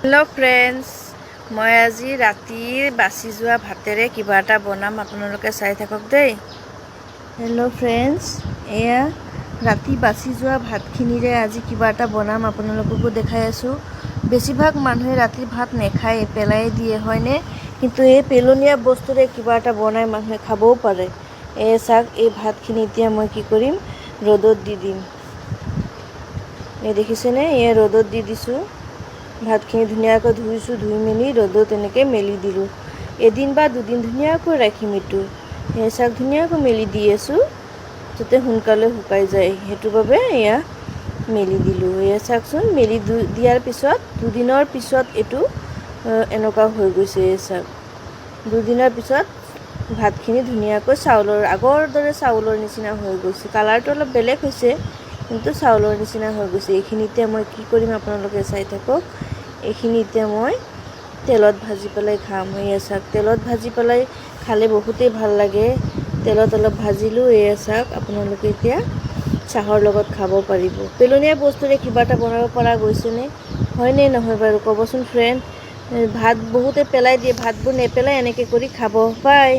Hello' friends, মই আজি ৰাতিৰ বাচি যোৱা ভাতেৰে কিবা এটা বনাম, আপোনালোকে চাই থাকক দেই। হেল্ল' ফ্ৰেণ্ডছ, এয়া ৰাতি বাচি যোৱা ভাতখিনিৰে আজি কিবা এটা বনাম, আপোনালোককো দেখাই আছোঁ। বেছিভাগ মানুহে ৰাতিৰ ভাত নেখায়, পেলাই দিয়ে হয়নে? কিন্তু এই পেলনীয়া বস্তুৰে কিবা এটা বনাই মানুহে খাবও পাৰে। চাওক, এই ভাতখিনি এতিয়া মই কি কৰিম, ৰ'দত দি দিম। এই দেখিছেনে, এয়া ৰ'দত দি দিছোঁ। ভাতখিনি ধুনীয়াকৈ ধুইছোঁ, ধুই মেলি ৰ'দত এনেকৈ মেলি দিলোঁ। এদিন বা দুদিন ধুনীয়াকৈ ৰাখিম এইটো। চাওক, ধুনীয়াকৈ মেলি দি আছোঁ যাতে সোনকালে শুকাই যায়, সেইটো বাবে এয়া মেলি দিলোঁ। এয়া চাওকচোন, মেলি দিয়াৰ পিছত দুদিনৰ পিছত এইটো এনেকুৱা হৈ গৈছে। চাওক, দুদিনৰ পিছত ভাতখিনি ধুনীয়াকৈ আগৰ দৰে চাউলৰ নিচিনা হৈ গৈছে। কালাৰটো অলপ বেলেগ হৈছে, কিন্তু চাউলৰ নিচিনা হৈ গৈছে। এইখিনি এতিয়া মই কি কৰিম, আপোনালোকে চাই থাকক। এইখিনি এতিয়া মই তেলত ভাজি পেলাই খাম। চাওক, তেলত ভাজি পেলাই খালে বহুতেই ভাল লাগে। তেলত অলপ ভাজিলোঁ। চাওক, আপোনালোকে এতিয়া চাহৰ লগত খাব পাৰিব। পেলনীয়া বস্তুৰে কিবা এটা বনাব পৰা গৈছেনে? হয়নে নহয় বাৰু ক'বচোন ফ্ৰেণ্ড? ভাত বহুতে পেলাই দিয়ে, ভাতবোৰ নেপেলাই এনেকৈ কৰি খাব। বাই।